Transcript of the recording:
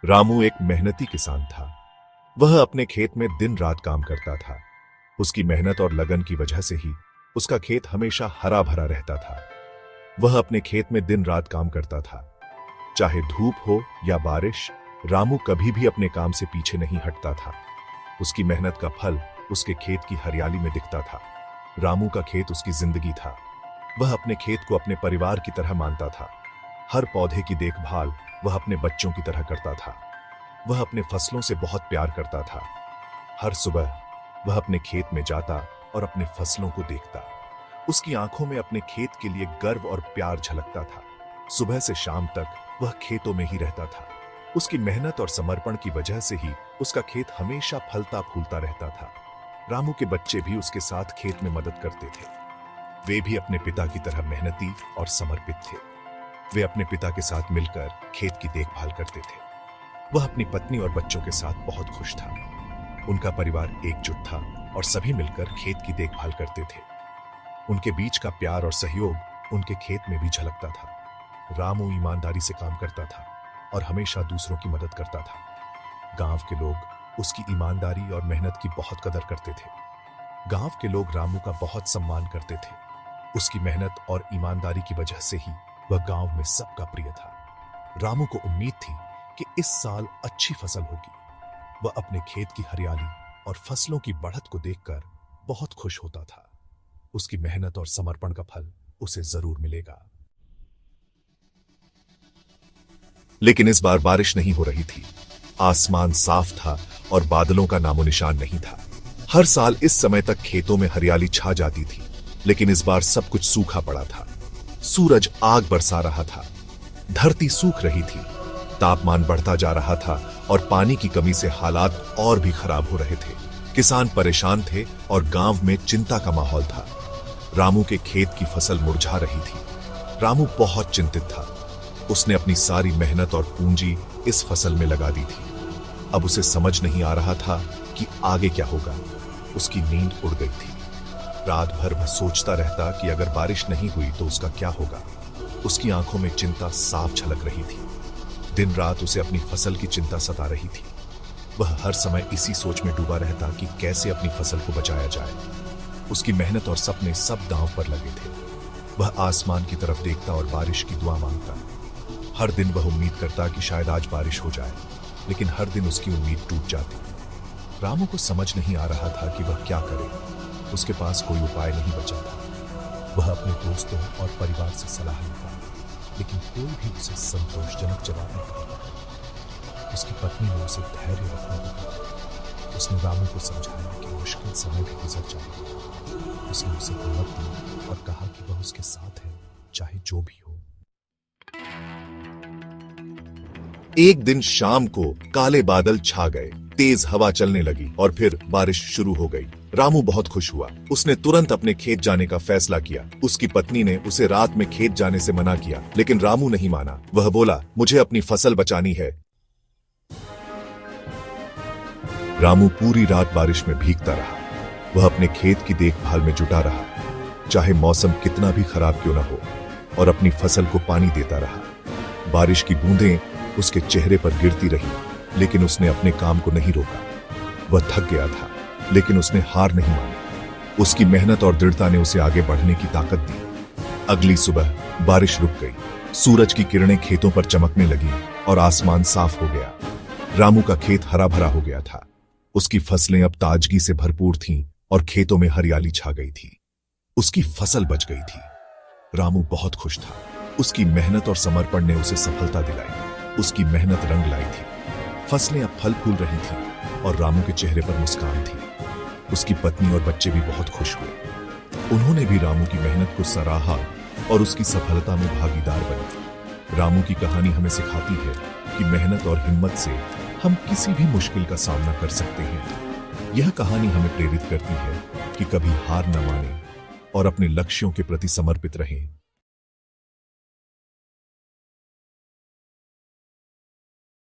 रामू एक मेहनती किसान था। वह अपने खेत में दिन रात काम करता था। उसकी मेहनत और लगन की वजह से ही उसका खेत हमेशा हरा भरा रहता था। वह अपने खेत में दिन रात काम करता था, चाहे धूप हो या बारिश। रामू कभी भी अपने काम से पीछे नहीं हटता था। उसकी मेहनत का फल उसके खेत की हरियाली में दिखता था। रामू का खेत उसकी जिंदगी था। वह अपने खेत को अपने परिवार की तरह मानता था। हर पौधे की देखभाल वह अपने बच्चों की तरह करता था। वह अपने फसलों से बहुत प्यार करता था। हर सुबह वह अपने खेत में जाता और अपने फसलों को देखता। उसकी आंखों में अपने खेत के लिए गर्व और प्यार झलकता था। सुबह से शाम तक वह खेतों में ही रहता था। उसकी मेहनत और समर्पण की वजह से ही उसका खेत हमेशा फलता फूलता रहता था। रामू के बच्चे भी उसके साथ खेत में मदद करते थे। वे भी अपने पिता की तरह मेहनती और समर्पित थे। वे अपने पिता के साथ मिलकर खेत की देखभाल करते थे। वह अपनी पत्नी और बच्चों के साथ बहुत खुश था। उनका परिवार एकजुट था और सभी मिलकर खेत की देखभाल करते थे। उनके बीच का प्यार और सहयोग उनके खेत में भी झलकता था। रामू ईमानदारी से काम करता था और हमेशा दूसरों की मदद करता था। गांव के लोग उसकी ईमानदारी और मेहनत की बहुत कदर करते थे। गांव के लोग रामू का बहुत सम्मान करते थे। उसकी मेहनत और ईमानदारी की वजह से ही वह गांव में सबका प्रिय था। रामू को उम्मीद थी कि इस साल अच्छी फसल होगी। वह अपने खेत की हरियाली और फसलों की बढ़त को देखकर बहुत खुश होता था। उसकी मेहनत और समर्पण का फल उसे जरूर मिलेगा। लेकिन इस बार बारिश नहीं हो रही थी। आसमान साफ था और बादलों का नामो निशान नहीं था। हर साल इस समय तक खेतों में हरियाली छा जाती थी, लेकिन इस बार सब कुछ सूखा पड़ा था। सूरज आग बरसा रहा था। धरती सूख रही थी। तापमान बढ़ता जा रहा था और पानी की कमी से हालात और भी खराब हो रहे थे। किसान परेशान थे और गांव में चिंता का माहौल था। रामू के खेत की फसल मुरझा रही थी। रामू बहुत चिंतित था। उसने अपनी सारी मेहनत और पूंजी इस फसल में लगा दी थी। अब उसे समझ नहीं आ रहा था कि आगे क्या होगा। उसकी नींद उड़ गई थी। रात भर वह सोचता रहता कि अगर बारिश नहीं हुई तो उसका क्या होगा। उसकी आंखों में चिंता साफ झलक रही थी। दिन रात उसे अपनी फसल की चिंता सता रही थी। वह हर समय इसी सोच में डूबा रहता कि कैसे अपनी फसल को बचाया जाए। उसकी मेहनत और सपने सब दांव पर लगे थे। वह आसमान की तरफ देखता और बारिश की दुआ मांगता। हर दिन वह उम्मीद करता कि शायद आज बारिश हो जाए, लेकिन हर दिन उसकी उम्मीद टूट जाती। रामू को समझ नहीं आ रहा था कि वह क्या करे। उसके पास कोई उपाय नहीं बचा था। वह अपने दोस्तों और परिवार से सलाह लेता, लेकिन कोई भी उसे संतोषजनक जवाब नहीं देता। उसकी पत्नी ने उसे धैर्य रखने को कहा। उसने रामू को समझाया कि मुश्किल समय भी गुजर जाएगा। उसने उसे हिम्मत दी और कहा कि वह उसके साथ है, चाहे जो भी हो। एक दिन शाम को काले बादल छा गए। तेज हवा चलने लगी और फिर बारिश शुरू हो गई। रामू बहुत खुश हुआ। उसने तुरंत अपने खेत जाने का फैसला किया। उसकी पत्नी ने उसे रात में खेत जाने से मना किया, लेकिन रामू नहीं माना। वह बोला, मुझे अपनी फसल बचानी है। रामू पूरी रात बारिश में भीगता रहा। वह अपने खेत की देखभाल में जुटा रहा, चाहे मौसम कितना भी खराब क्यों न हो, और अपनी फसल को पानी देता रहा। बारिश की बूंदें उसके चेहरे पर गिरती रही, लेकिन उसने अपने काम को नहीं रोका। वह थक गया था, लेकिन उसने हार नहीं मानी। उसकी मेहनत और दृढ़ता ने उसे आगे बढ़ने की ताकत दी। अगली सुबह बारिश रुक गई। सूरज की किरणें खेतों पर चमकने लगी और आसमान साफ हो गया। रामू का खेत हरा भरा हो गया था। उसकी फसलें अब ताजगी से भरपूर थीं और खेतों में हरियाली छा गई थी। उसकी फसल बच गई थी। रामू बहुत खुश था। उसकी मेहनत और समर्पण ने उसे सफलता दिलाई। उसकी मेहनत रंग लाई थी। फसलें अब फल फूल रही थी और रामू के चेहरे पर मुस्कान थी। उसकी पत्नी और बच्चे भी बहुत खुश हुए। उन्होंने भी रामू की मेहनत को सराहा और उसकी सफलता में भागीदार बने। रामू की कहानी हमें सिखाती है कि मेहनत और हिम्मत से हम किसी भी मुश्किल का सामना कर सकते हैं। यह कहानी हमें प्रेरित करती है कि कभी हार न माने और अपने लक्ष्यों के प्रति समर्पित रहें।